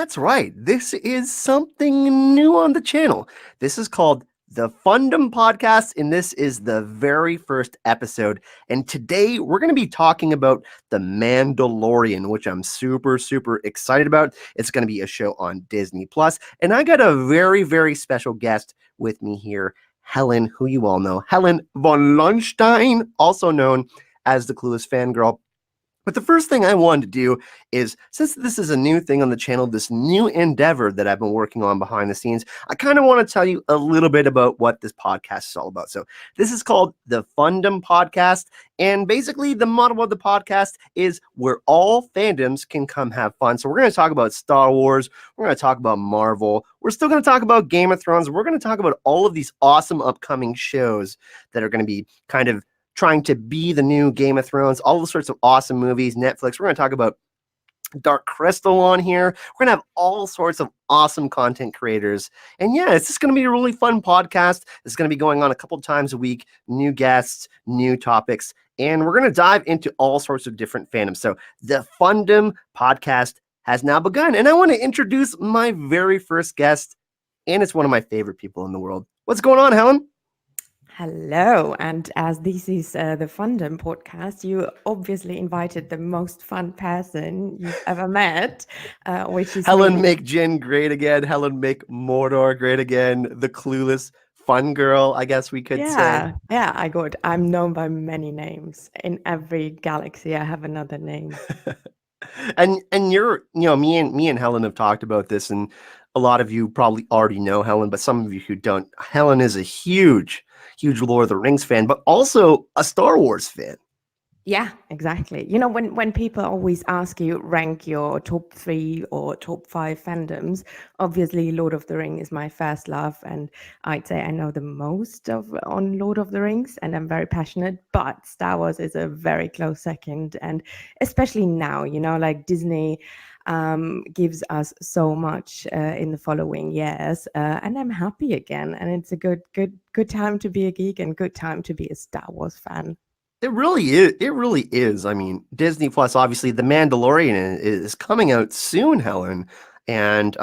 That's right. This is something new on the channel. This is called the Fundom Podcast, and this is the very first episode. And today we're going to be talking about The Mandalorian, which I'm super, super excited about. It's going to be a show on Disney Plus, and I got a very, very special guest with me here, Helen, who you all know, Helen von Lunstein, also known as the Clueless Fangirl. But the first thing I wanted to do is, since this is a new thing on the channel, this new endeavor that I've been working on behind the scenes, I kind of want to tell you a little bit about what this podcast is all about. So this is called the Fundom Podcast. And basically the model of the podcast is where all fandoms can come have fun. So we're going to talk about Star Wars. We're going to talk about Marvel. We're still going to talk about Game of Thrones. We're going to talk about all of these awesome upcoming shows that are going to be kind of trying to be the new Game of Thrones, all the sorts of awesome movies, Netflix. We're going to talk about Dark Crystal on here. We're going to have all sorts of awesome content creators. And yeah, it's just going to be a really fun podcast. It's going to be going on a couple times a week, new guests, new topics, and we're going to dive into all sorts of different fandoms. So the Fundom Podcast has now begun, and I want to introduce my very first guest, and it's one of my favorite people in the world. What's going on, Helen? Hello, and as this is the Fundom podcast, you obviously invited the most fun person you've ever met, which is Helen me. make Jin great again. Helen make Mordor great again. The clueless fun girl, I guess we could say. Yeah, I got. I'm known by many names. In every galaxy, I have another name. And you're, me and Helen have talked about this, and a lot of you probably already know Helen, but some of you who don't, Helen is a huge Lord of the Rings fan, but also a Star Wars fan. Yeah, exactly. You know, when people always ask you rank your top 3 or top 5 fandoms, obviously Lord of the Ring is my first love, and I'd say I know the most on Lord of the Rings, and I'm very passionate. But Star Wars is a very close second, and especially now, like Disney gives us so much in the following years, and I'm happy again. And it's a good time to be a geek and good time to be a Star Wars fan. It really is. It really is. I mean, Disney Plus, obviously, The Mandalorian is coming out soon, Helen, and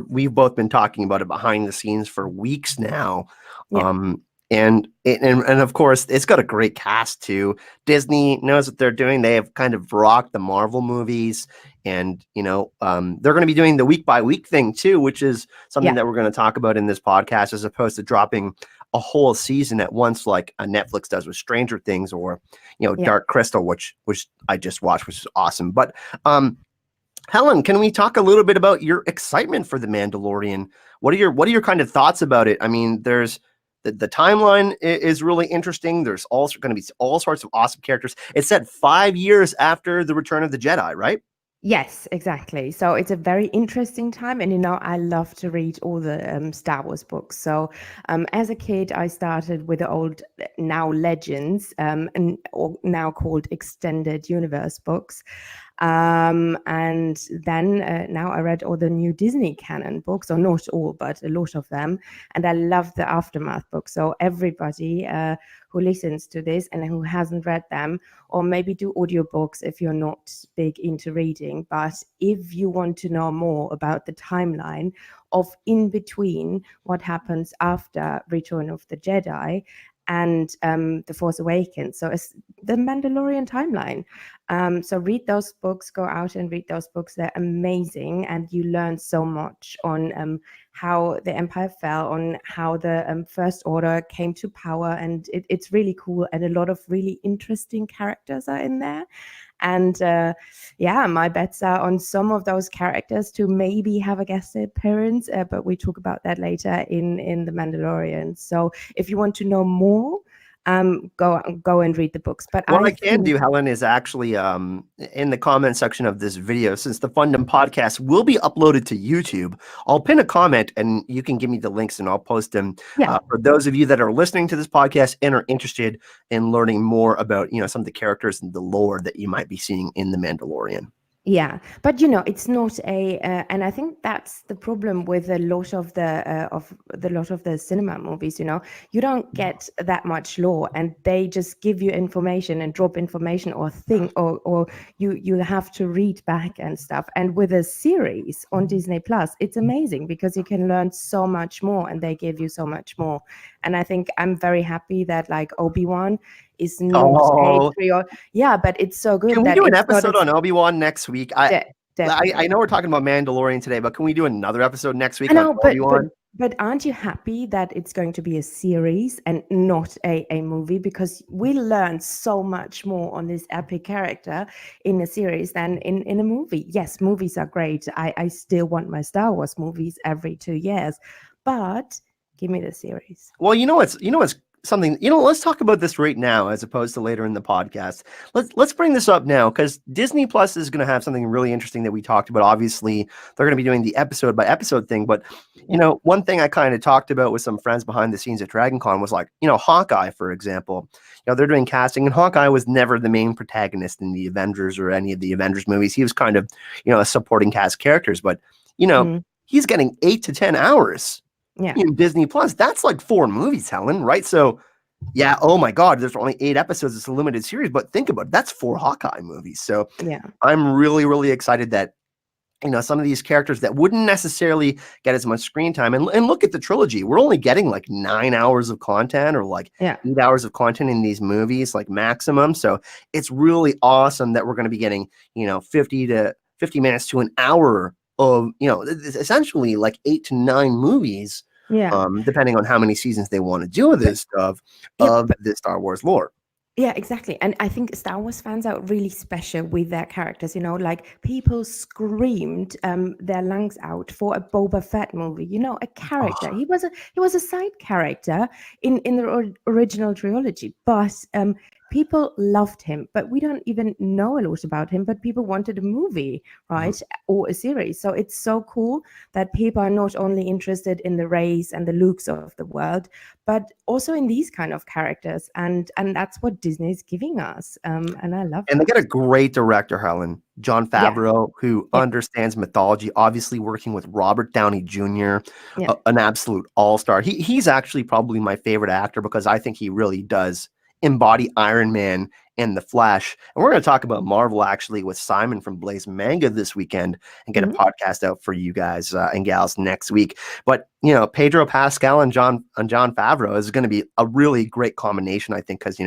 we've both been talking about it behind the scenes for weeks now. Yeah. And of course, it's got a great cast too. Disney knows what they're doing. They have kind of rocked the Marvel movies, and they're going to be doing the week by week thing too, which is something that we're going to talk about in this podcast, as opposed to dropping a whole season at once like a Netflix does with Stranger Things or Dark Crystal, which I just watched, which is awesome. But Helen, can we talk a little bit about your excitement for The Mandalorian? What are your kind of thoughts about it? I mean, there's the timeline is really interesting. There's also going to be all sorts of awesome characters. It's set 5 years after the Return of the Jedi, right? Yes, exactly. So it's a very interesting time. And, I love to read all the Star Wars books. So as a kid, I started with the old, now Legends, or now called Extended Universe books. And then now I read all the new Disney canon books, or not all, but a lot of them. And I love the Aftermath books. So everybody who listens to this and who hasn't read them, or maybe do audiobooks if you're not big into reading, but if you want to know more about the timeline of in between what happens after Return of the Jedi and The Force Awakens. So it's the Mandalorian timeline. So read those books, go out and read those books. They're amazing. And you learn so much on how the Empire fell, on how the First Order came to power. And it's really cool. And a lot of really interesting characters are in there. And my bets are on some of those characters to maybe have a guest appearance, but we talk about that later in The Mandalorian. So if you want to know more, go and read the books. But what I can do, Helen, is actually in the comment section of this video, since the Fundom Podcast will be uploaded to YouTube, I'll pin a comment and you can give me the links and I'll post them for those of you that are listening to this podcast and are interested in learning more about some of the characters and the lore that you might be seeing in The Mandalorian. Yeah, but it's not and I think that's the problem with a lot of the cinema movies. You don't get that much lore, and they just give you information and drop information or thing, or you have to read back and stuff. And with a series on Disney Plus, it's amazing because you can learn so much more, and they give you so much more. And I think I'm very happy that like Obi Wan is not a Oh, three, or yeah, but it's so can good we that do an it's not episode on Obi Wan next week? I definitely. know we're talking about Mandalorian today, but can we do another episode next I week on know, Obi Wan? but aren't you happy that it's going to be a series and not a movie? Because we learned so much more on this epic character in a series than in a movie. Yes, movies are great. I still want my Star Wars movies every 2 years, but give me the series. Well, you know what's something, let's talk about this right now as opposed to later in the podcast. Let's bring this up now because Disney Plus is going to have something really interesting that we talked about. Obviously, they're going to be doing the episode by episode thing, but Yeah. one thing I kind of talked about with some friends behind the scenes at DragonCon was like, Hawkeye, for example. They're doing casting, and Hawkeye was never the main protagonist in the Avengers or any of the Avengers movies. He was kind of, a supporting cast characters, but Mm, he's getting 8 to 10 hours yeah. in Disney Plus. That's like 4 movies, Helen, right? So, yeah, oh my God, there's only 8 episodes. It's a limited series, but think about it. That's 4 Hawkeye movies. So, Yeah. I'm really, really excited that some of these characters that wouldn't necessarily get as much screen time. And look at the trilogy. We're only getting like 9 hours of content or like Yeah. 8 hours of content in these movies, like maximum. So it's really awesome that we're going to be getting, 50 minutes to an hour of, essentially like 8 to 9 movies, Yeah. depending on how many seasons they want to do with But this stuff yeah, of but the Star Wars lore. yeah, exactly. And I think Star Wars fans are really special with their characters. Like people screamed their lungs out for a Boba Fett movie. A character. Oh, He was a side character in the original trilogy, but people loved him. But we don't even know a lot about him. But people wanted a movie, right, or a series. So it's so cool that people are not only interested in the race and the looks of the world, but also in these kind of characters, and that's what Disney is giving us, and I love And they got a that. great director, Helen, Jon Yeah, Favreau, who yeah, understands mythology, obviously working with Robert Downey Jr., yeah. an absolute all-star. He's actually probably my favorite actor because I think he really does embody Iron Man in the flesh. And we're going to talk about Marvel actually with Simon from Blaze Manga this weekend and get a Mhm. podcast out for you guys and gals next week. But Pedro Pascal and Jon Favreau is going to be a really great combination, I think, because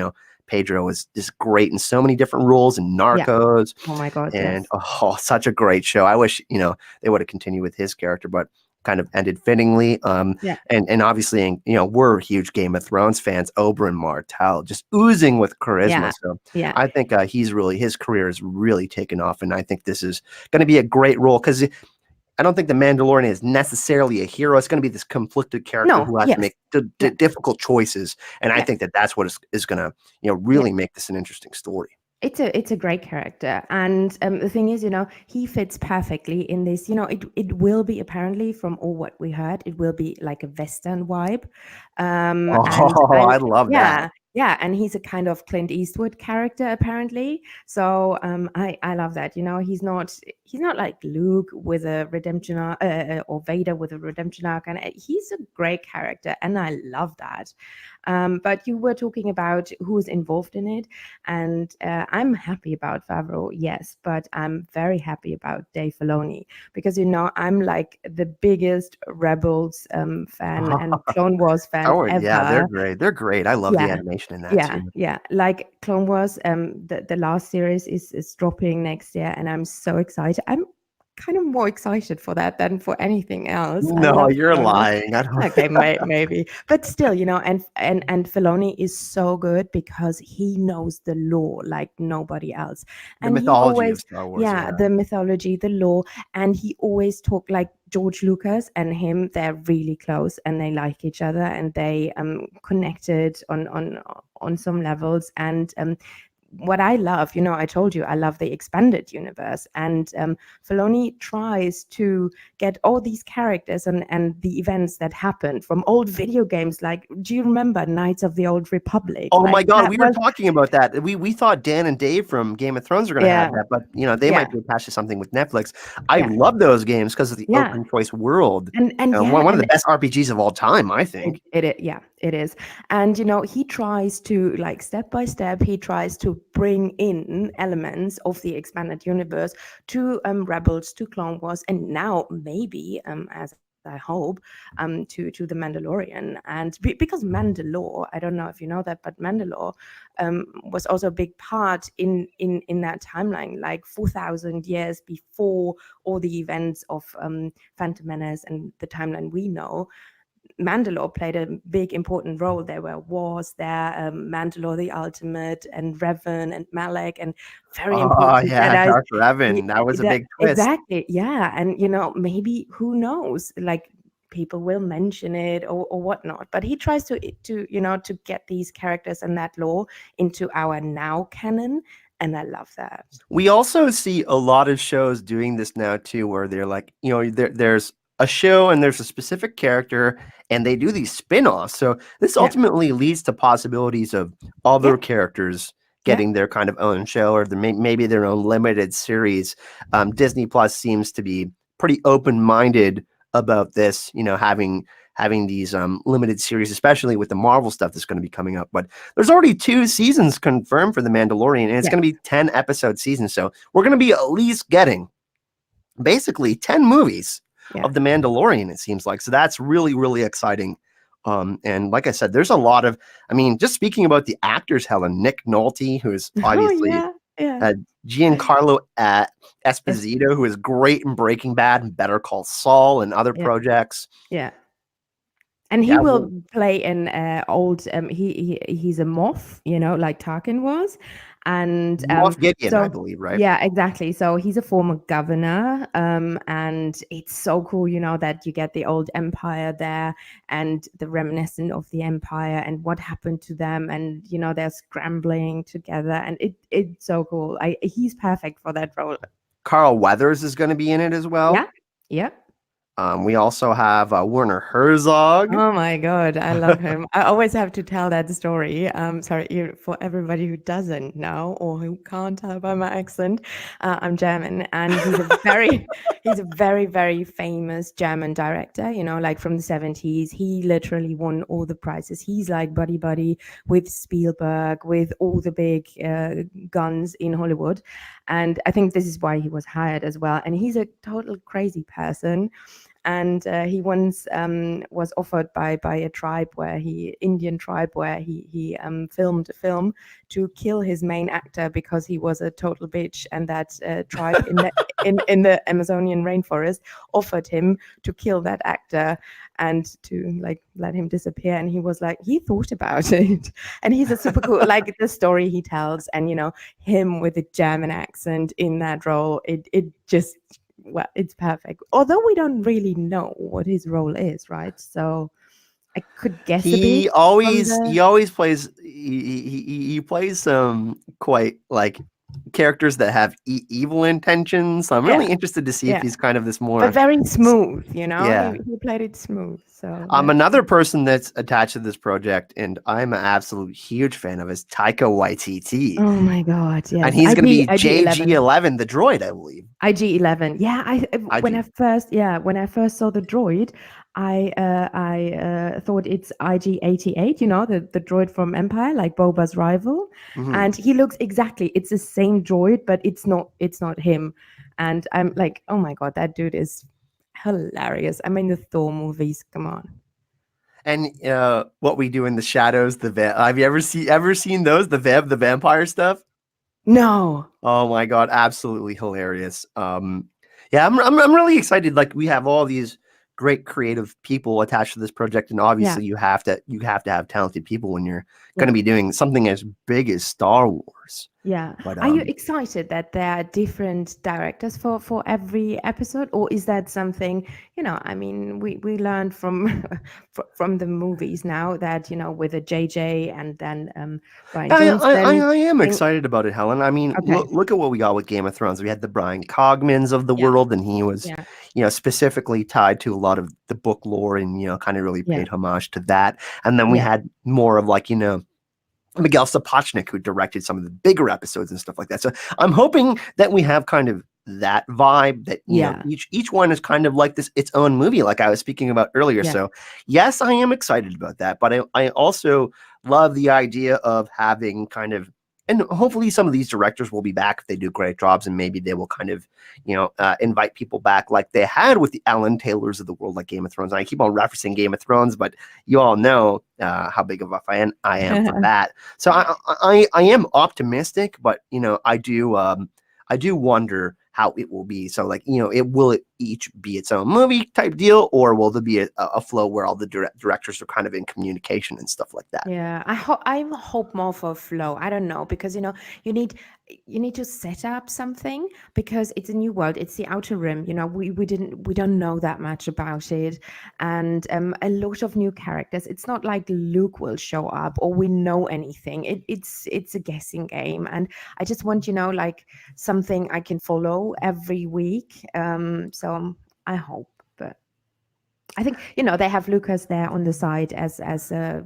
Pedro is just great in so many different roles in Yeah. Narcos, Oh my God, and yes. such a great show. I wish they would have continued with his character, but kind of ended fittingly. Yeah, And obviously, we're huge Game of Thrones fans. Oberyn Martell just oozing with charisma. yeah, So yeah, I think his career is really taken off, and I think this is going to be a great role because I don't think the Mandalorian is necessarily a hero. It's going to be this conflicted character no, who has to yes, make yeah, difficult choices, and I yeah, think that that's what is going to yeah. really make this an interesting story. It's a great character, and the thing is, he fits perfectly in this. It will be, apparently, from all what we heard, it will be like a Western vibe, and Oh, and I love that. yeah, yeah, and he's a kind of Clint Eastwood character, apparently. So I love that. He's not like Luke with a redemption arc, or Vader with a redemption arc, and he's a great character, and I love that. But you were talking about who's involved in it, and I'm happy about Favreau, yes, but I'm very happy about Dave Filoni because I'm like the biggest Rebels fan and Clone Wars fan Oh, yeah, they're ever. great. They're great. I love the Yeah, animation in that yeah, too. yeah. Like Clone Wars, the last series is dropping next year, and I'm so excited. I'm kind of more excited for that than for anything else. I No, love you're Clone Wars. lying. I don't. Okay, maybe, but still, and Filoni is so good because he knows the lore like nobody else, The and he mythology of always, Star Wars, yeah, yeah. the mythology, the lore, and he always talk like George Lucas and him. They're really close, and they like each other, and they connected on some levels, and what I love, I told you I love the expanded universe, and Filoni tries to get all these characters and the events that happened from old video games. Like, do you remember Knights of the Old Republic? Oh Like my God, that we were was, talking about that. We thought Dan and Dave from Game of Thrones were going to have yeah, that, but they yeah, might be attached to something with Netflix. I yeah, love those games because of the yeah, open choice world. and yeah, One of and the best RPGs of all time, I think. yeah, it is. And he tries to, like, step by step, he tries to bring in elements of the expanded universe to Rebels, to Clone Wars, and now maybe, as I hope, to the Mandalorian. And because Mandalore, I don't know if you know that, but Mandalore was also a big part in that timeline, like 4,000 years before all the events of Phantom Menace and the timeline we know. Mandalore played a big important role. There were wars there, Mandalore the Ultimate, and Revan and Malak, and very Oh important yeah, Jedi. Darth Revan. That was a That big twist. exactly, yeah, and maybe, who knows? Like, people will mention it or whatnot. But he tries to get these characters and that lore into our now canon, and I love that. We also see a lot of shows doing this now too, where they're like, there's a show and there's a specific character, and they do these spin-offs. So this Yeah, ultimately leads to possibilities of other yeah, characters yeah, getting their kind of own show, or maybe their own limited series. Disney Plus seems to be pretty open-minded about this, having these limited series, especially with the Marvel stuff that's going to be coming up. But there's already 2 seasons confirmed for The Mandalorian, and it's yeah, going to be 10 episode seasons. So we're going to be at least getting basically 10 movies yeah. of The Mandalorian, it seems like. So that's really, really exciting. And like I said, there's a lot of, just speaking about the actors, Helen, Nick Nolte, who's Oh obviously yeah, yeah. Giancarlo Yes, Esposito, who is great in Breaking Bad and Better Call Saul and other yeah, projects. yeah. And he Yeah, will play an old he's a Moff, like Tarkin was. And Moff Gideon, I so believe, right? yeah, exactly. So he's a former governor, and it's so cool, that you get the old empire there and the reminiscent of the empire and what happened to them, and they're scrambling together, and it's so cool. He's perfect for that role. Carl Weathers is going to be in it as well. Yeah, yeah. We also have Werner Herzog. Oh my God, I love him. I always have to tell that story. Sorry, for everybody who doesn't know or who can't tell by my accent, I'm German, and he's a very, very famous German director. Like from the 70s. He literally won all the prizes. He's like buddy with Spielberg, with all the big guns in Hollywood, and I think this is why he was hired as well. And he's a total crazy person. And he once was offered by a tribe Indian tribe where he filmed a film to kill his main actor because he was a total bitch, and that tribe in the Amazonian rainforest offered him to kill that actor and to like let him disappear. And he was like, he thought about it, and he's a super cool, like the story he tells, and him with a German accent in that role, it just, well, it's perfect. Although we don't really know what his role is, right? So I could guess a bit. He always plays he plays some quite like characters that have evil intentions. So I'm Yeah, really interested to see if yeah, he's kind of this but more very smooth. yeah. He played it smooth. So that's Another person that's attached to this project, and I'm an absolute huge fan of, is Taika Waititi, oh my God, and yes. he's going to be IG-11. JG11, the droid, I believe. IG-11. Yeah, when I IG. first saw the droid, I thought it's IG-88, the droid from Empire, like Boba's rival. Mhm. And he looks exactly, it's the same droid, but it's not him. And I'm like, oh my God, that dude is hilarious. I mean, the Thor movies, come on. And What We Do in the Shadows, have you ever seen those, the vampire stuff? No. Oh my God, absolutely hilarious. Yeah, I'm really excited. Like, we have all these great creative people attached to this project, and Yeah, obviously you have to have talented people when you're yeah, going to be doing something as big as Star Wars. Yeah. But Are you excited that there are different directors for every episode, or is that something, I mean, we learned from from the movies now that, with a JJ and then Ryan I, I, Johnson I am thing. excited about it, Helen. I mean, Okay. look at what we got with Game of Thrones. We had the Brian Cogmans of the Yeah. world, and he was, Yeah. specifically tied to a lot of the book lore and, kind of really Yeah. paid homage to that. And then we Yeah. had more of like, Miguel Sapochnik, who directed some of the bigger episodes and stuff like that. So I'm hoping that we have kind of that vibe that, Yeah. each one is kind of like this its own movie, like I was speaking about earlier. Yeah. So yes, I am excited about that, but I also love the idea of having kind of, and hopefully some of these directors will be back if they do great jobs, and maybe they will kind of, invite people back like they had with the Alan Taylors of the world, like Game of Thrones. And I keep on referencing Game of Thrones, but you all know how big of a fan I am for that. So I am optimistic, but I do wonder how it will be. So like, will it each be its own movie type deal, or will there be a flow where all the directors are kind of in communication and stuff like that? Yeah, I hope more for flow. I don't know, because you need you need to set up something, because it's a new world. It's the Outer Rim. We don't know that much about it, and a lot of new characters. It's not like Luke will show up or we know anything. It's a guessing game, and I just want like something I can follow every week. So I hope, but. I think they have Lucas there on the side as a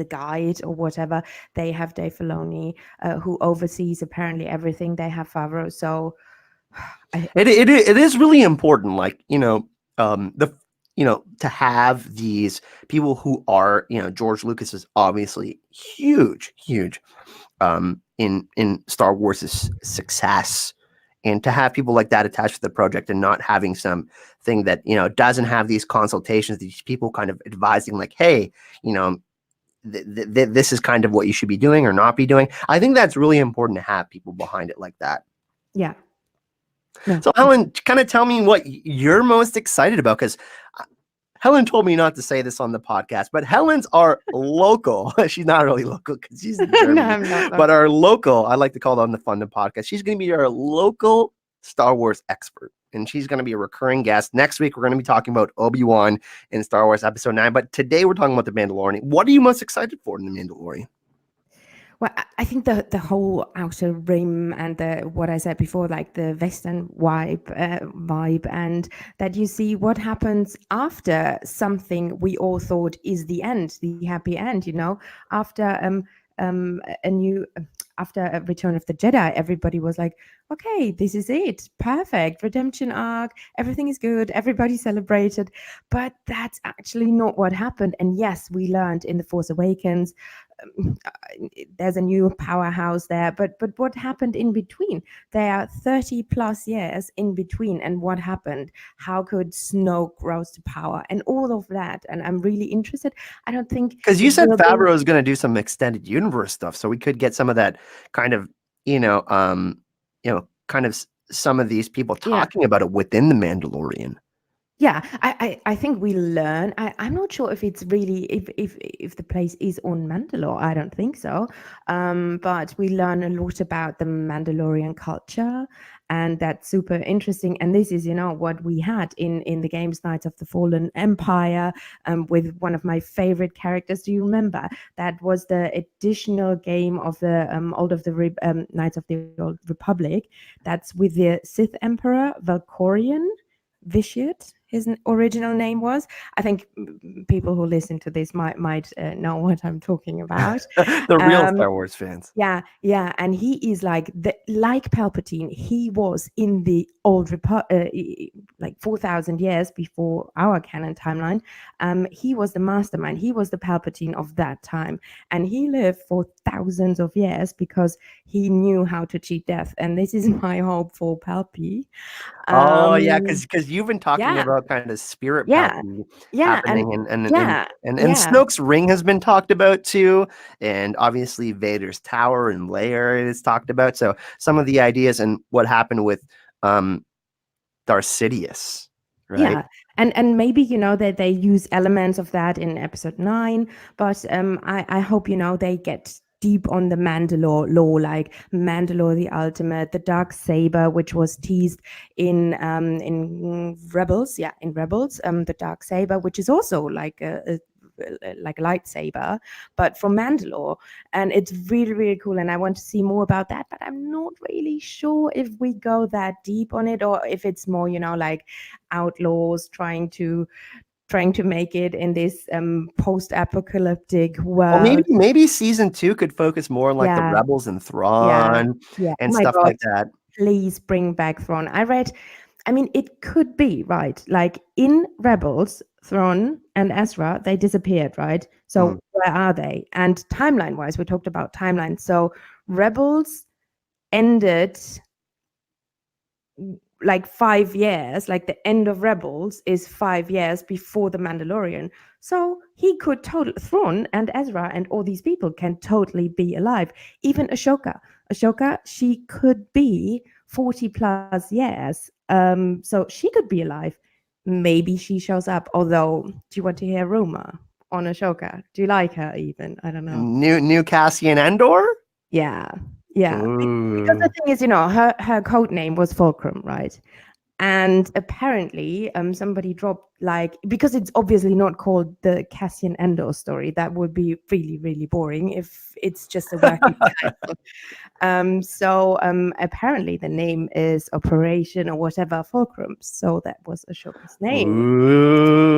guide or whatever. They have Dave Filoni, who oversees apparently everything. They have Favreau, so It is really important, like the to have these people who are, George Lucas is obviously huge in Star Wars' success, and to have people like that attached to the project and not having something that doesn't have these consultations, these people kind of advising like, hey, this is kind of what you should be doing or not be doing. I think that's really important to have people behind it like that. yeah. No. So Helen, kind of tell me what you're most excited about, because Helen told me not to say this on the podcast, but Helen's our local. She's not really local because she's in Germany, No, I'm not. but our local. I like to call it on the Fundom Podcast. She's going to be our local Star Wars expert, and she's going to be a recurring guest. Next week, we're going to be talking about Obi Wan in Star Wars Episode 9, but today we're talking about the Mandalorian. What are you most excited for in the Mandalorian? Well, I think the whole Outer Rim and what I said before, like the Western vibe, and that you see what happens after something we all thought is the end, the happy end. After a new after a Return of the Jedi, everybody was like, okay, this is it, perfect redemption arc, everything is good, everybody celebrated, but that's actually not what happened. And yes, we learned in The Force Awakens there's a new powerhouse there, but what happened in between? There are 30 plus years in between, and what happened? How could Snoke rise to power and all of that? And I'm really interested. I don't think, because you said Favreau is going to do some extended universe stuff, so we could get some of that kind of kind of some of these people talking about it within the Mandalorian. Yeah, I think we learn. I'm not sure if it's really if the place is on Mandalore. I don't think so. But we learn a lot about the Mandalorian culture, and that's super interesting. And this is, what we had in the games Knights of the Fallen Empire, with one of my favorite characters. Do you remember? That was the additional game of the Knights of the Old Republic. That's with the Sith Emperor Valkorion Vitiate, his original name was. I think people who listen to this might know what I'm talking about. The real Star Wars fans. Yeah, and he is like Palpatine. He was in the old like 4,000 years before our canon timeline. He was the mastermind. He was the Palpatine of that time, and he lived for thousands of years because he knew how to cheat death. And this is my hope for Palpy. Oh yeah, because you've been talking about kind of spirit happening, and Snoke's ring has been talked about too, and obviously Vader's tower and lair is talked about. So some of the ideas and what happened with Darth Sidious, right? Yeah, and maybe that they use elements of that in Episode 9, but I hope they get deep on the Mandalore lore, like Mandalore the Ultimate, the dark saber, which was teased in Rebels, in Rebels, the dark saber, which is also like a lightsaber, but from Mandalore, and it's really really cool. And I want to see more about that, but I'm not really sure if we go that deep on it, or if it's more, like outlaws trying to make it in this post-apocalyptic Well, maybe world. maybe season 2 could focus more on like the Yeah, rebels and yeah, Thrawn yeah. Oh and my stuff God, like that. please bring back Thrawn. I mean, it could be, right? Like in Rebels, Thrawn and Ezra, they disappeared, right? Mm. So where are they? And timeline-wise, we talked about timeline. So Rebels ended like 5 years, like the end of Rebels is 5 years before the Mandalorian. So he could Thrawn and Ezra and all these people can totally be alive. Even Ashoka, she could be 40 plus years. So she could be alive. Maybe she shows up. Although, do you want to hear a rumor on Ashoka? Do you like her even? I don't know. New Cassian Andor? Yeah. Yeah. Because the Ooh. thing is, her code name was Fulcrum, right? And apparently, somebody dropped because it's obviously not called the Cassian Andor story. That would be really, really boring if it's just a working title. So apparently the name is Operation or whatever Fulcrum. So that was Ashoka's name.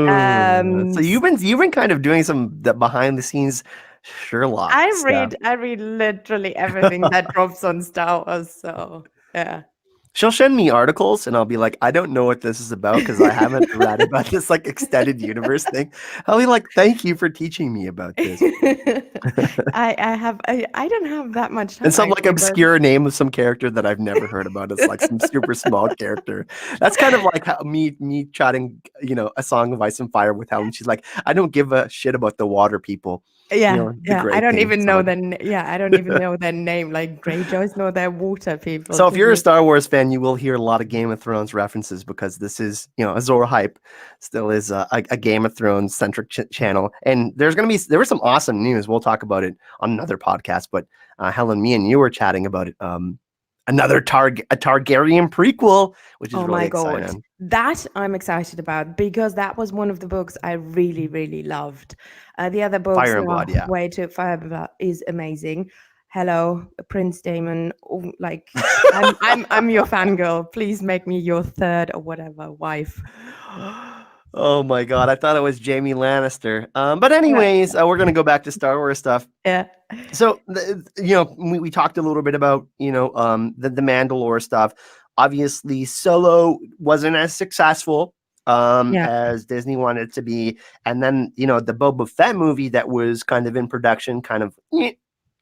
Ooh. So you've been kind of doing some behind the scenes Sherlock stuff. I read literally everything that drops on Star Wars. So yeah. She'll send me articles and I'll be like, I don't know what this is about because I haven't read about this like extended universe thing. I'll be like, thank you for teaching me about this. I don't have that much time. And some like Actually, but obscure name of some character that I've never heard about. It's like some super small character. That's kind of like how me chatting, a Song of Ice and Fire with Helen. She's like, I don't give a shit about the water people. yeah, The I great don't thing. even So know like, I don't even know their name. Like Greyjoys know their water people. so if to you're a me. Star Wars fan, you will hear a lot of Game of Thrones references because this is, Azor Hype still is a Game of Thrones centric channel. And there was some awesome news. We'll talk about it on another podcast, but Helen, me and you were chatting about it. Another Targaryen prequel, which is Oh really my God. exciting. That I'm excited about because that was one of the books I really, really loved. The other books Fire and are Blood, yeah. way too Fire and Blood is amazing. Hello, Prince Damon. Oh, like I'm your fangirl. Please make me your third or whatever wife. Oh my God, I thought it was Jaime Lannister. But anyways, we're gonna go back to Star Wars stuff. Yeah. So we talked a little bit about the Mandalore stuff. Obviously, Solo wasn't as successful as Disney wanted it to be, and then the Boba Fett movie that was kind of in production, kind of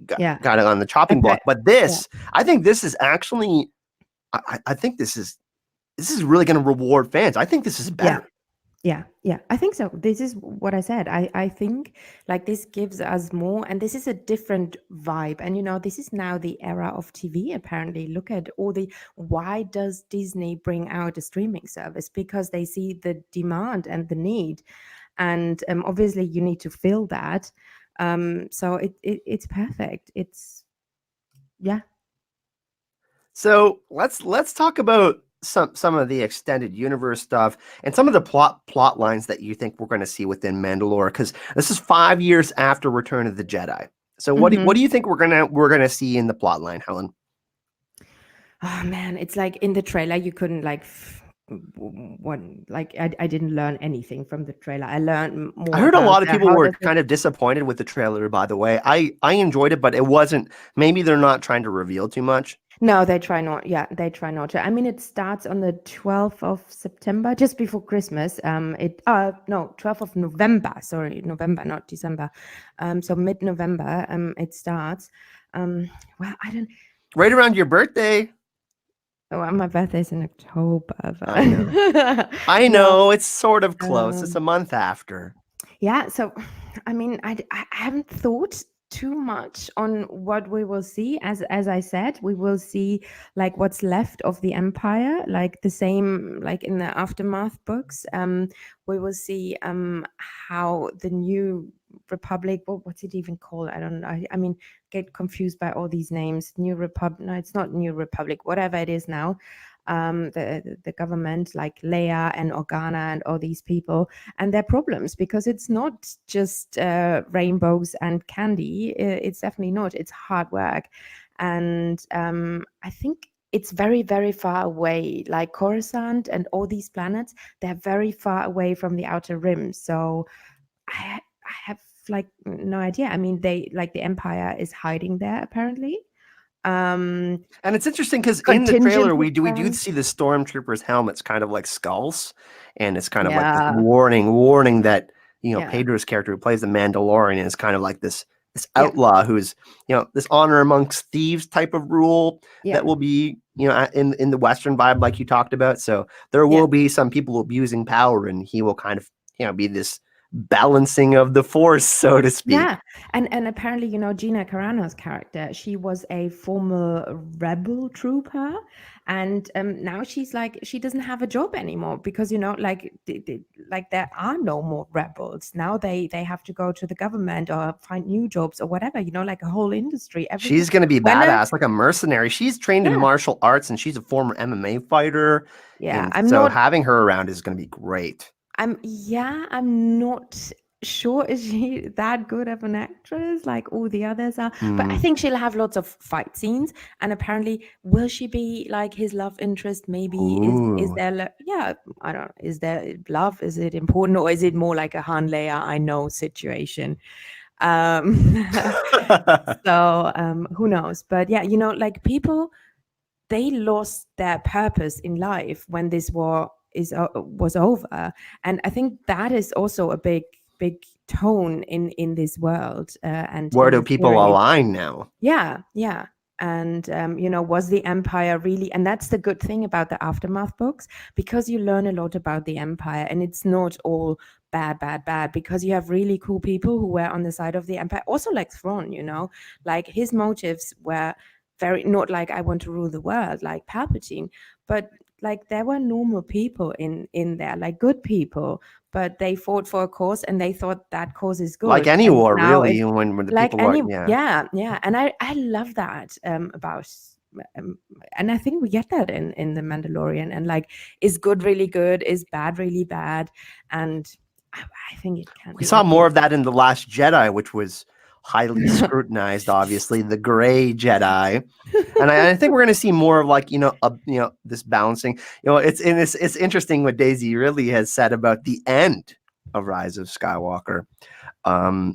got it on the chopping block. But this, I think this is actually, I think this is really going to reward fans. I think this is better. Yeah, I think so. This is what I said. I think like this gives us more, and this is a different vibe. And this is now the era of TV, apparently. Look at why does Disney bring out a streaming service? Because they see the demand and the need. And obviously you need to fill that. So it's perfect. Yeah. So let's talk about some of the extended universe stuff and some of the plot lines that you think we're going to see within Mandalore, because this is 5 years after Return of the Jedi. So what do you think we're gonna see in the plot line, Helen? Oh man, it's like in the trailer you couldn't I didn't learn anything from the trailer. I learned more. I heard a lot of people were does kind of disappointed with the trailer, by the way. I enjoyed it, but it wasn't, maybe they're not trying to reveal too much. No, they try not. Yeah, they try not to. I mean, it starts on the 12th of September, just before Christmas. 12th of November. Sorry, November, not December. So mid-November, it starts. Well, I don't. Right around your birthday. Oh, my birthday's in October. But... I know. I know. It's sort of close. It's a month after. Yeah. So, I mean, I haven't thought too much on what we will see. As I said, we will see like what's left of the empire, like the same like in the aftermath books. We will see how the new republic, what's it even called? I don't know. I mean, get confused by all these names. New Republic, no, it's not New Republic, whatever it is now. The government like Leia and Organa and all these people and their problems, because it's not just rainbows and candy. It's definitely not. It's hard work. And I think it's very, very far away, like Coruscant and all these planets, they're very far away from the outer rim. So I have like no idea. I mean, they like the Empire is hiding there apparently. And it's interesting because in the Contingent trailer we do returns. see the stormtroopers' helmets kind of like skulls, and it's kind of like this Yeah. warning that Yeah. Pedro's character who plays the Mandalorian is kind of like this Yeah. outlaw who's this honor amongst thieves type of rule Yeah. that will be in the Western vibe like you talked about. So there will be some people abusing power, and he will kind of be this balancing of the force, so to speak. Yeah, and apparently, Gina Carano's character, she was a former rebel trooper, and now she's like she doesn't have a job anymore because like like there are no more rebels now. They have to go to the government or find new jobs or whatever. Like a whole industry. Everything. She's gonna be badass, like a mercenary. She's trained in martial arts, and she's a former MMA fighter. Yeah, having her around is gonna be great. I'm not sure is she that good of an actress like all the others are, but I think she'll have lots of fight scenes. And apparently, will she be like his love interest? Maybe is there I don't know, is there love, is it important, or is it more like a Han Leia I know situation? So who knows? But yeah, like people, they lost their purpose in life when this war was over, and I think that is also a big tone in this world. And where do people align now? Yeah. And was the Empire really? And that's the good thing about the aftermath books, because you learn a lot about the Empire, and it's not all bad, because you have really cool people who were on the side of the Empire. Also like Thrawn, like his motives were very not like I want to rule the world like Palpatine, but like there were normal people in there, like good people, but they fought for a cause and they thought that cause is good. Like any war, really, when the like people any, are, yeah. And I love that about and I think we get that in the Mandalorian. And like, is good really good, is bad really bad, and I think it can. We saw more of that in The Last Jedi, which was highly scrutinized, obviously, the gray Jedi. And I think we're going to see more of like, this balancing. It's interesting what Daisy really has said about the end of Rise of Skywalker.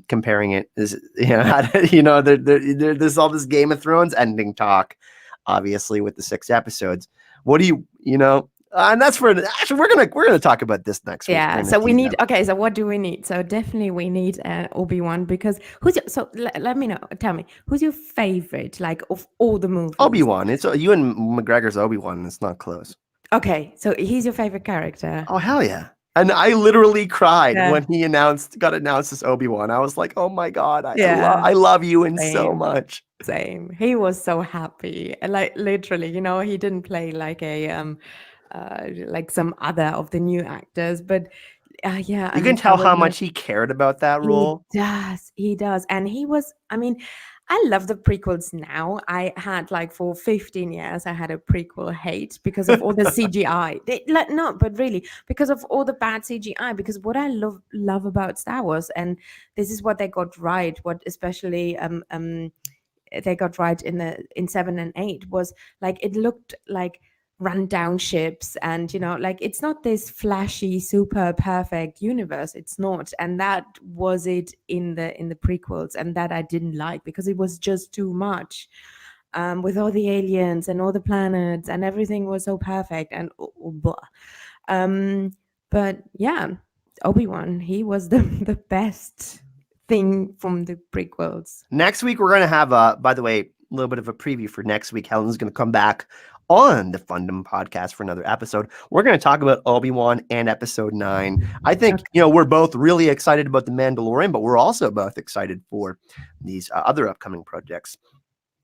Comparing it is, there's all this Game of Thrones ending talk, obviously, with the 6 episodes. What do you and that's for actually we're gonna talk about this next week. Yeah, so we need so what do we need? So definitely we need Obi Wan, because let me know, tell me, who's your favorite like of all the movies? Obi Wan. It's you and McGregor's Obi Wan. It's not close. Okay, so he's your favorite character. Oh hell yeah! And I literally cried when he got announced as Obi Wan. I was like, oh my god, I love you so much. Same. He was so happy, like literally. He didn't play like a like some other of the new actors, but yeah, you can tell how much he cared about that role. He does. And he was, I love the prequels now. I had like for 15 years I had a prequel hate because of all the CGI. No, but really because of all the bad CGI. Because what I love about Star Wars, and this is what they got right, what especially they got right in 7 and 8, was like it looked like rundown ships, and like it's not this flashy super perfect universe. It's not. And that was it in the prequels, and that I didn't like because it was just too much, with all the aliens and all the planets, and everything was so perfect and blah. But yeah, Obi-Wan, he was the best thing from the prequels. Next week we're going to have by the way, a little bit of a preview for next week. Helen's going to come back on the Fundom Podcast for another episode. We're going to talk about Obi Wan and Episode 9. I think, Okay. we're both really excited about The Mandalorian, but we're also both excited for these other upcoming projects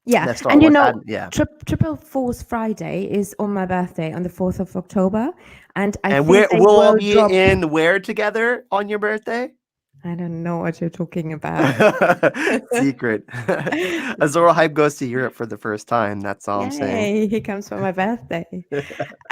Yeah, that Star and Wars had. Yeah. Triple Force Friday is on my birthday on the 4th of October, and I And think they we'll all will be drop. in where together on your birthday? I don't know what you're talking about. Secret. Azora Hype goes to Europe for the first time. That's all I'm saying. Yay, he comes for my birthday.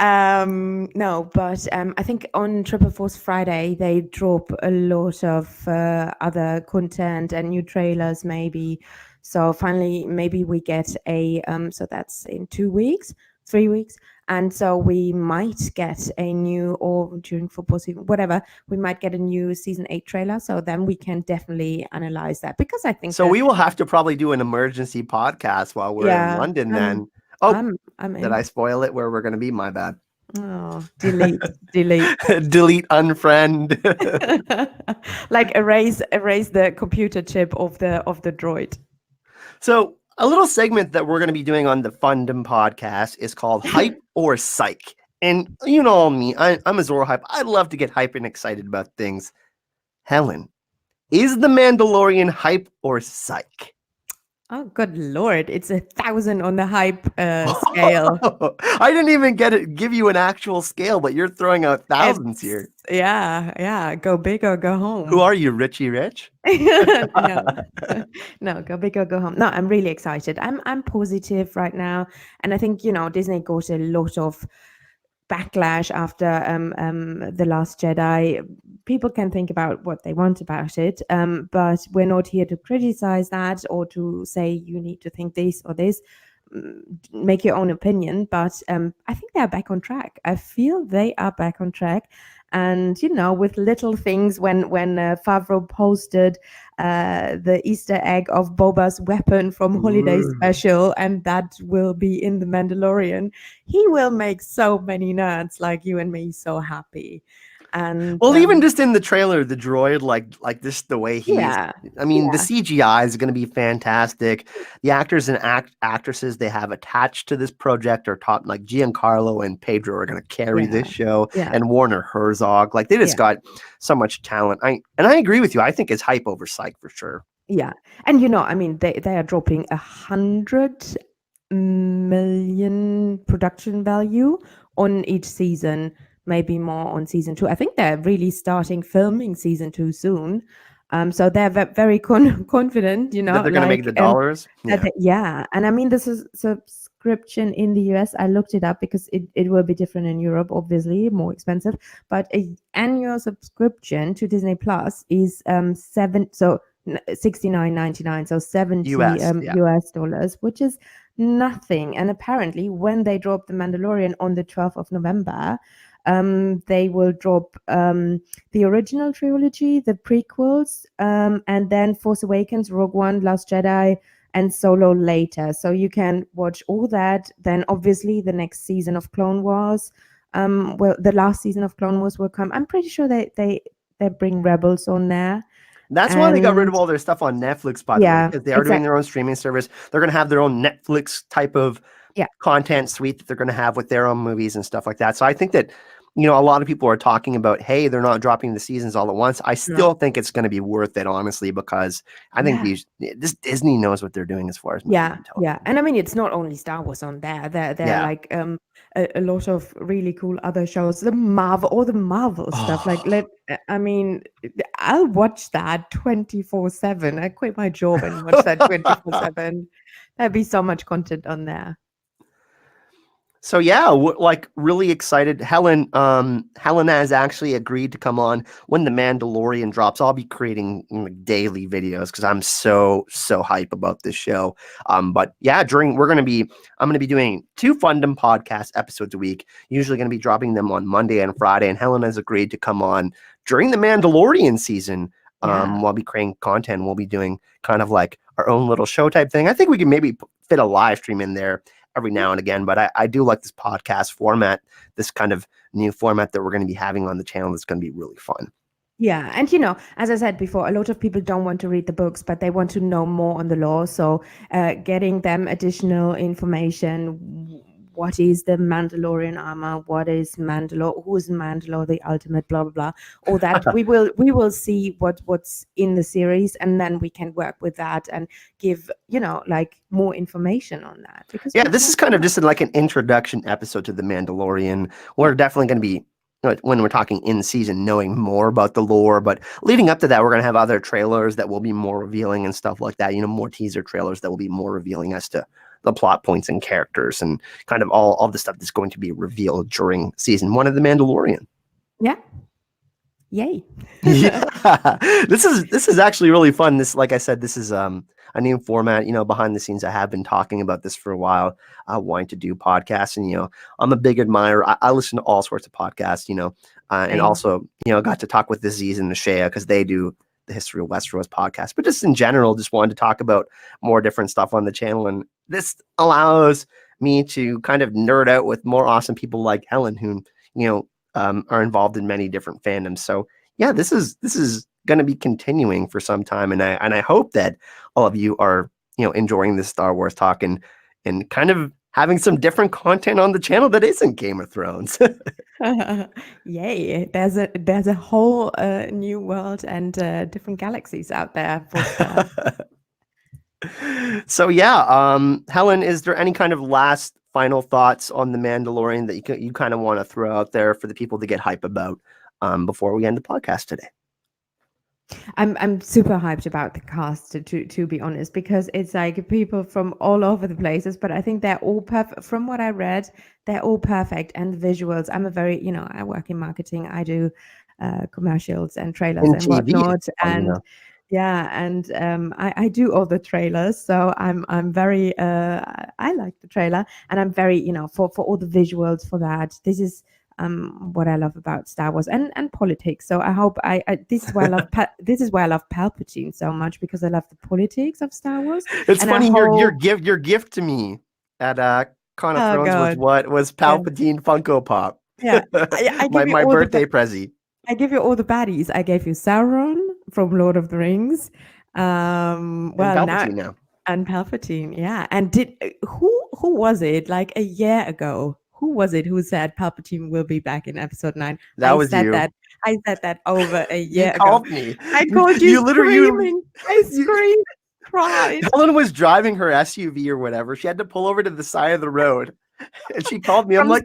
No, but I think on Triple Force Friday they drop a lot of other content and new trailers maybe. So finally maybe we get a so that's in 2 weeks, 3 weeks. And so we might get a new, or during football season, whatever, we might get a new season 8 trailer. So then we can definitely analyze that, because I think So we will have to probably do an emergency podcast while we're in London then. Oh, I'm did I spoil it where we're going to be? My bad. Oh, delete. Delete, unfriend. like erase the computer chip of the droid. So a little segment that we're going to be doing on the Fundom Podcast is called Hype or Psych. And you know me, I'm a Zoro Hype. I love to get hype and excited about things. Helen, is The Mandalorian hype or psych? Oh, good Lord. It's 1,000 on the hype scale. I didn't even give you an actual scale, but you're throwing out thousands here. Yeah. Go big or go home. Who are you, Richie Rich? No, go big or go home. No, I'm really excited. I'm positive right now. And I think, Disney got a lot of backlash after The Last Jedi. People can think about what they want about it, but we're not here to criticize that or to say you need to think this or this. Make your own opinion, but I think they're back on track. I feel they are back on track. And with little things, when Favreau posted the Easter egg of Boba's weapon from Holiday Special, and that will be in The Mandalorian, he will make so many nerds like you and me so happy. And even just in the trailer, the droid, like this, the way he's, the CGI is going to be fantastic. The actors and actresses they have attached to this project are top, like Giancarlo and Pedro are going to carry this show, and Warner Herzog, like they just got so much talent. I agree with you. I think it's hype over psych for sure. Yeah, and they are dropping 100 million production value on each season. Maybe more on season 2. I think they're really starting filming season 2 soon. So they're very confident, that they're going to make the dollars. And this is subscription in the US. I looked it up because it will be different in Europe, obviously more expensive. But an annual subscription to Disney Plus is $69.99, so 70 US dollars, which is nothing. And apparently, when they drop The Mandalorian on the 12th of November. They will drop the original trilogy, the prequels, and then Force Awakens, Rogue One, Last Jedi, and Solo later. So you can watch all that. Then obviously the next season of Clone Wars, the last season of Clone Wars will come. I'm pretty sure they bring Rebels on there. That's why they got rid of all their stuff on Netflix, by the way, because they are doing their own streaming service. They're going to have their own Netflix type of content suite that they're going to have with their own movies and stuff like that. So I think that, a lot of people are talking about, hey, they're not dropping the seasons all at once. I still think it's going to be worth it, honestly, because I think this Disney knows what they're doing as far as and it's not only Star Wars on there. There are like a lot of really cool other shows. The Marvel stuff. I'll watch that 24/7. I quit my job and watch that 24/7. There'd be so much content on there. So really excited. Helen has actually agreed to come on when The Mandalorian drops. I'll be creating daily videos because I'm so hype about this show. I'm going to be doing 2 Fundom podcast episodes a week. Usually going to be dropping them on Monday and Friday. And Helen has agreed to come on during the Mandalorian season. While be creating content, we'll be doing kind of like our own little show type thing. I think we can maybe fit a live stream in there every now and again, but I do like this podcast format, this kind of new format that we're going to be having on the channel. That's going to be really fun. Yeah, and as I said before, a lot of people don't want to read the books, but they want to know more on the law. So getting them additional information what is the Mandalorian armor, what is Mandalore, who's Mandalore, the ultimate, blah blah blah. All that we will see what's in the series, and then we can work with that and give like more information on that. Because this is kind of just like an introduction episode to the Mandalorian. We're definitely going to be, when we're talking in season, knowing more about the lore, but leading up to that, we're going to have other trailers that will be more revealing and stuff like that. More teaser trailers that will be more revealing as to the plot points and characters and kind of all the stuff that's going to be revealed during season 1 of the Mandalorian. Yeah. Yay. Yeah. This is actually really fun. This, like I said, this is a new format. Behind the scenes, I have been talking about this for a while, wanting to do podcasts, and I'm a big admirer. I listen to all sorts of podcasts, and also got to talk with the Z's and the Shea because they do the History of Westeros podcast. But just in general, just wanted to talk about more different stuff on the channel, and this allows me to kind of nerd out with more awesome people like Helen, who are involved in many different fandoms. So yeah, this is going to be continuing for some time, and I hope that all of you are enjoying this Star Wars talk and kind of having some different content on the channel that isn't Game of Thrones. Yay! There's a whole new world and different galaxies out there for stuff. So yeah, Helen, is there any kind of last final thoughts on the Mandalorian that you kind of want to throw out there for the people to get hype about before we end the podcast today? I'm super hyped about the cast, to be honest, because it's like people from all over the places, but I think they're all perfect. From what I read, they're all perfect, and the visuals. I'm a very, I work in marketing. I do commercials and trailers and whatnot, and yeah, and I do all the trailers, so I'm very I like the trailer, and I'm very for all the visuals for that. This is what I love about Star Wars and politics. So I hope this is why I love this is why I love Palpatine so much, because I love the politics of Star Wars. It's funny, your gift to me at Con of Thrones was Palpatine Funko Pop. Yeah, I my birthday present. I give you all the baddies. I gave you Sauron from Lord of the Rings. And Palpatine, yeah. And who was it like a year ago? Who was it who said Palpatine will be back in episode 9? That was you. I said that over a year ago. You called me. I called you screaming. I screamed, cried. Helen was driving her SUV or whatever. She had to pull over to the side of the road. And she called me. I'm like,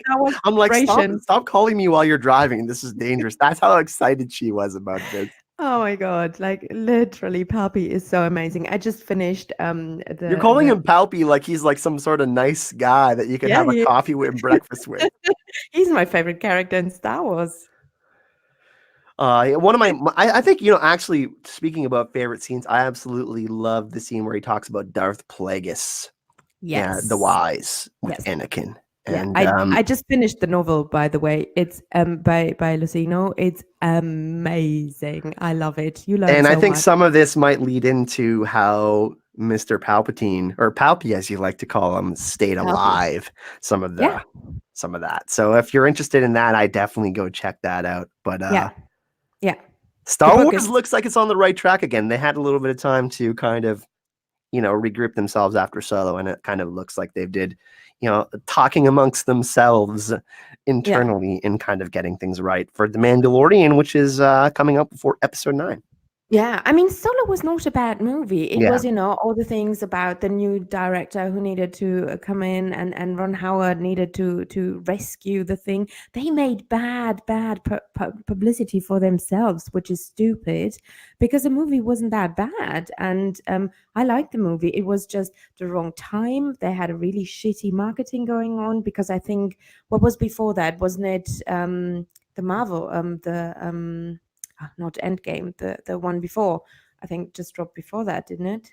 stop calling me while you're driving. This is dangerous. That's how excited she was about this. Oh my God. Like literally, Palpy is so amazing. I just finished You're calling him Palpy like he's like some sort of nice guy that you can have a coffee with and breakfast with. He's my favorite character in Star Wars. One of I think, actually, speaking about favorite scenes, I absolutely love the scene where he talks about Darth Plagueis. Yes. The Wise with Anakin. And I just finished the novel, by the way. It's by Lucino. It's amazing. I love it. You love it. And I think some of this might lead into how Mr. Palpatine, or Palpy as you like to call him, stayed alive. Some of that. So if you're interested in that, I definitely go check that out. But yeah. Star Wars looks like it's on the right track again. They had a little bit of time to kind of regroup themselves after Solo, and it kind of looks like they did, talking amongst themselves internally and kind of getting things right for The Mandalorian, which is coming up before episode 9. Yeah, I mean, Solo was not a bad movie. It was, all the things about the new director who needed to come in, and Ron Howard needed to rescue the thing. They made bad publicity for themselves, which is stupid, because the movie wasn't that bad. And I liked the movie. It was just the wrong time. They had a really shitty marketing going on, because I think what was before that, wasn't it the Marvel, not Endgame, the one before, I think just dropped before that, didn't it?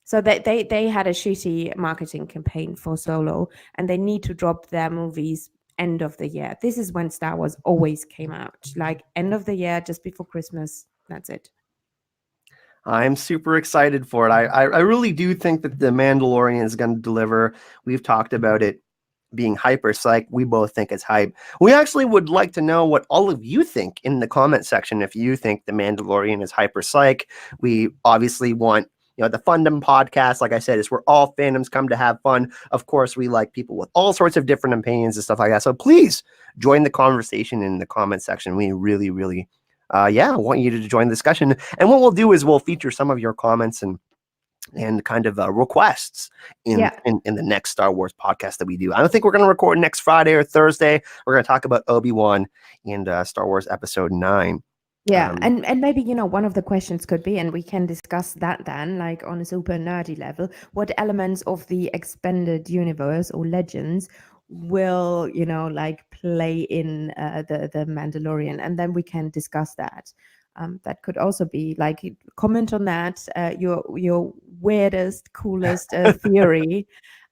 So they had a shitty marketing campaign for Solo, and they need to drop their movies end of the year. This is when Star Wars always came out, like end of the year, just before Christmas. That's it. I'm super excited for it. I really do think that The Mandalorian is going to deliver. We've talked about it being hyper psych. We both think it's hype. We actually would like to know what all of you think in the comment section. If you think The Mandalorian is hyper psych, we obviously want the Fundom Podcast, like I said, is where all fandoms come to have fun. Of course, we like people with all sorts of different opinions and stuff like that. So please join the conversation in the comment section. We really, really, want you to join the discussion. And what we'll do is we'll feature some of your comments and kind of requests in the next Star Wars podcast that we do. I don't think we're going to record next Friday or Thursday. We're going to talk about Obi Wan and Star Wars Episode 9. Yeah, and maybe, one of the questions could be, and we can discuss that then, like on a super nerdy level, what elements of the expanded universe or legends will, like play in the Mandalorian, and then we can discuss that. That could also be like, comment on that, your weirdest, coolest theory,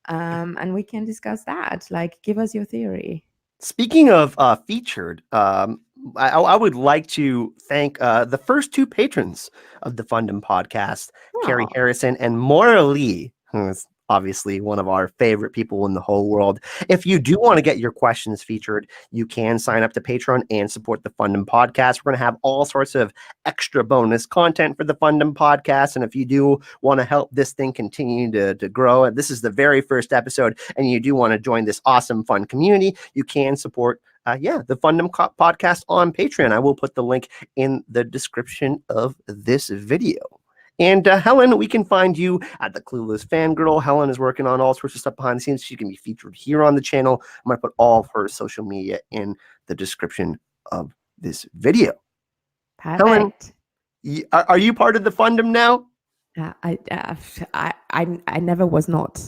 and we can discuss that. Like, give us your theory. Speaking of featured, I would like to thank the first two patrons of the Fundom Podcast, Carrie Harrison and Maura Lee, who is obviously one of our favorite people in the whole world. If you do want to get your questions featured, you can sign up to Patreon and support the Fundom Podcast. We're going to have all sorts of extra bonus content for the Fundom Podcast. And if you do want to help this thing continue to grow, and this is the very first episode, and you do want to join this awesome, fun community, you can support the Fundom Podcast on Patreon. I will put the link in the description of this video. And Helen, we can find you at the Clueless Fangirl. Helen is working on all sorts of stuff behind the scenes. She can be featured here on the channel. I'm going to put all of her social media in the description of this video. Perfect. Helen, are you part of the Fundom now? I never was not.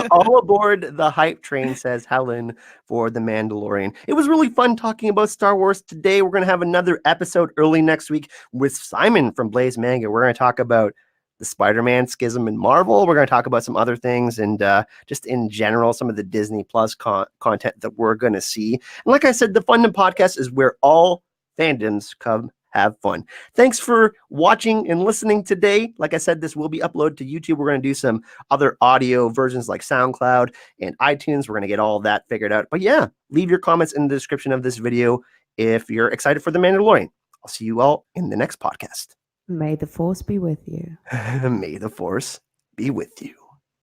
All aboard the hype train, says Helen for The Mandalorian. It was really fun talking about Star Wars today. We're going to have another episode early next week with Simon from Blaze Manga. We're going to talk about the Spider-Man schism in Marvel. We're going to talk about some other things and just in general, some of the Disney Plus content that we're going to see. And like I said, the Fundom Podcast is where all fandoms come have fun. Thanks for watching and listening today. Like I said, this will be uploaded to YouTube. We're going to do some other audio versions like SoundCloud and iTunes. We're going to get all that figured out. But yeah, leave your comments in the description of this video if you're excited for The Mandalorian. I'll see you all in the next podcast. May the Force be with you. May the Force be with you.